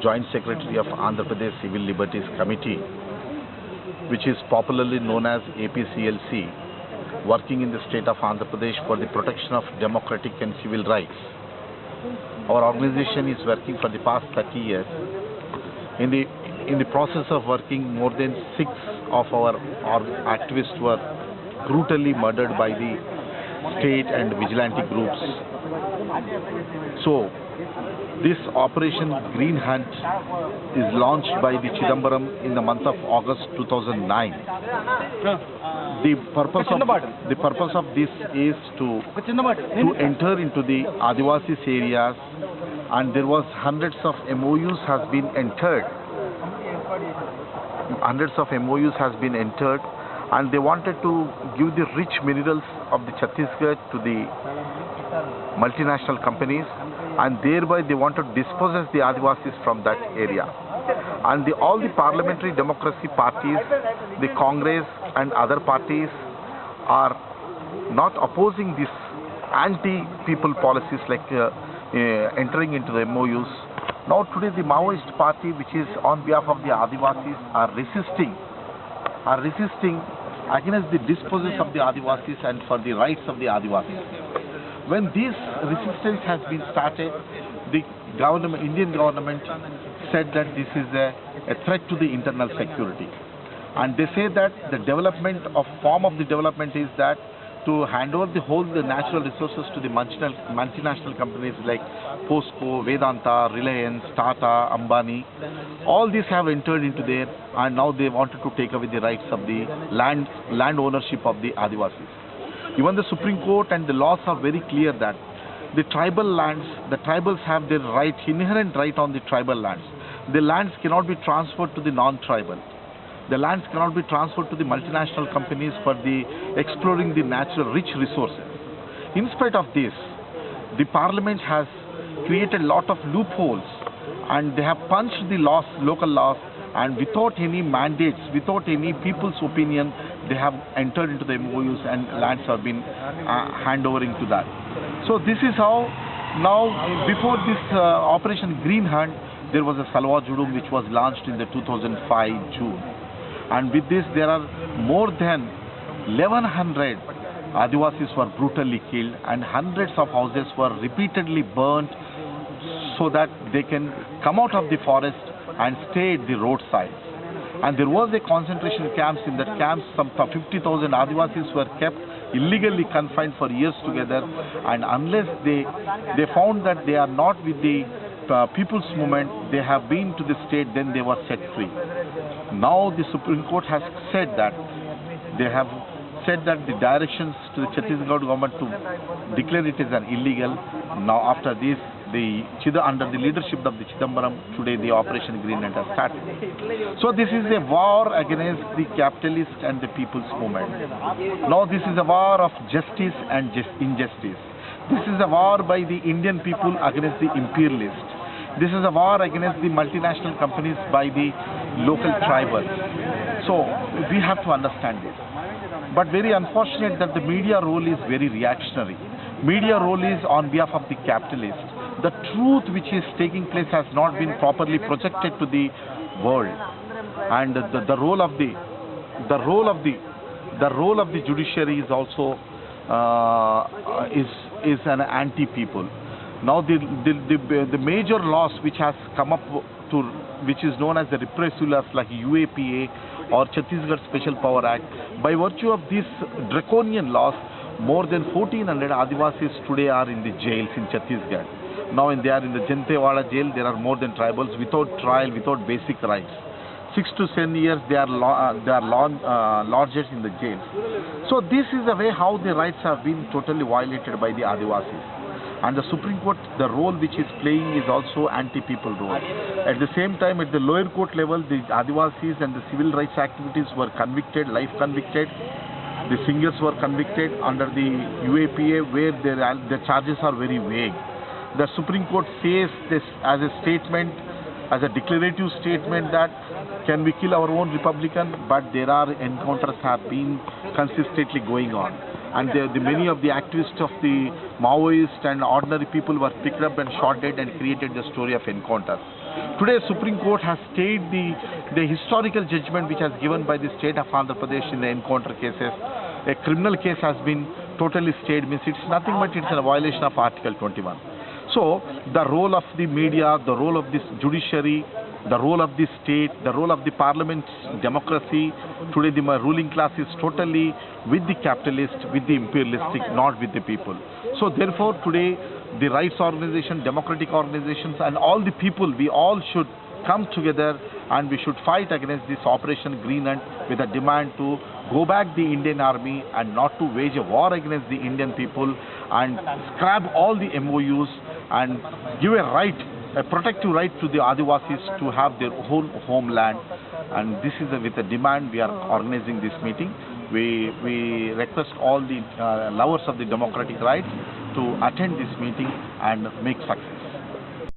Joint Secretary of Andhra Pradesh Civil Liberties Committee, which is popularly known as APCLC, working in the state of Andhra Pradesh for the protection of democratic and civil rights. Our organization is working for the past 30 years. In the process of working, more than 6 of our activists were brutally murdered by the state and vigilante groups. So, this Operation Green Hunt is launched by the Chidambaram in the month of August 2009. The purpose of this is to enter into the Adivasis areas, and there was hundreds of MOUs has been entered. And they wanted to give the rich minerals of the Chhattisgarh to the multinational companies, and thereby they want to dispossess the Adivasis from that area. And all the parliamentary democracy parties, the Congress and other parties are not opposing these anti-people policies like entering into the MOUs. Now today the Maoist party, which is on behalf of the Adivasis, are resisting against the dispossession of the Adivasis and for the rights of the Adivasis. When this resistance has been started, the Indian government said that this is a threat to the internal security. And they say that the form of the development is that to hand over the natural resources to the multinational companies like POSCO, Vedanta, Reliance, Tata, Ambani. All these have entered into there, and now they wanted to take away the rights of the land ownership of the Adivasis. Even the Supreme Court and the laws are very clear that the tribal lands, the tribals have their inherent right on the tribal lands. The lands cannot be transferred to the non-tribal. The lands cannot be transferred to the multinational companies for exploring the natural rich resources. In spite of this, the parliament has created a lot of loopholes, and they have punched the local laws, and without any mandates, without any people's opinion, they have entered into the MOUs and lands have been handed over into that. So this is how now, before this Operation Green Hunt, there was a Salwa Judum which was launched in the 2005 June. And with this, there are more than 1,100 Adivasis were brutally killed, and hundreds of houses were repeatedly burnt so that they can come out of the forest and stay at the roadsides. And there was a concentration camps. In that camps, some 50,000 Adivasis were kept illegally confined for years together, and unless they found that they are not with the people's movement, they have been to the state, then they were set free. Now the Supreme Court has said that the directions to the Chhattisgarh government to declare it as an illegal. Now after this, under the leadership of the Chidambaram, today the Operation Green Hunt has started. So this is a war against the capitalist and the people's movement. Now this is a war of justice and injustice. This is a war by the Indian people against the imperialists. This is a war against the multinational companies by the local tribals. So we have to understand this. But very unfortunate that the media role is very reactionary. Media role is on behalf of the capitalists. The truth which is taking place has not been properly projected to the world, and the role of the judiciary is also is an anti-people. Now the major laws which has come up to, which is known as the repressive laws like UAPA or Chhattisgarh Special Power Act, by virtue of these draconian laws, more than 1,400 Adivasis today are in the jails in Chhattisgarh. Now they are in the Jantewada jail. There are more than tribals without trial, without basic rights. 6 to 7 years they are lodged in the jails. So this is the way how the rights have been totally violated by the Adivasis. And the Supreme Court, the role which is playing is also anti-people role. At the same time, at the lower court level, the Adivasis and the civil rights activities were convicted, life convicted. The singers were convicted under the UAPA, where the charges are very vague. The Supreme Court says this as a statement, as a declarative statement, that can we kill our own Republican, but there are encounters have been consistently going on. and many of the activists of the Maoists and ordinary people were picked up and shot dead and created the story of encounter. Today, Supreme Court has stayed the historical judgment which has given by the state of Andhra Pradesh in the encounter cases. A criminal case has been totally stayed, means it's nothing but it's a violation of Article 21. So, the role of the media, the role of this judiciary, the role of the state, the role of the parliament's democracy, today the ruling class is totally with the capitalist, with the imperialistic, not with the people. So therefore today the rights organization, democratic organizations and all the people, we all should come together and we should fight against this Operation Green Hunt with a demand to go back the Indian army and not to wage a war against the Indian people and scrap all the MOUs and give a protective right to the Adivasis to have their whole homeland. And this is with a demand we are organizing this meeting. We request all the lovers of the democratic rights to attend this meeting and make success.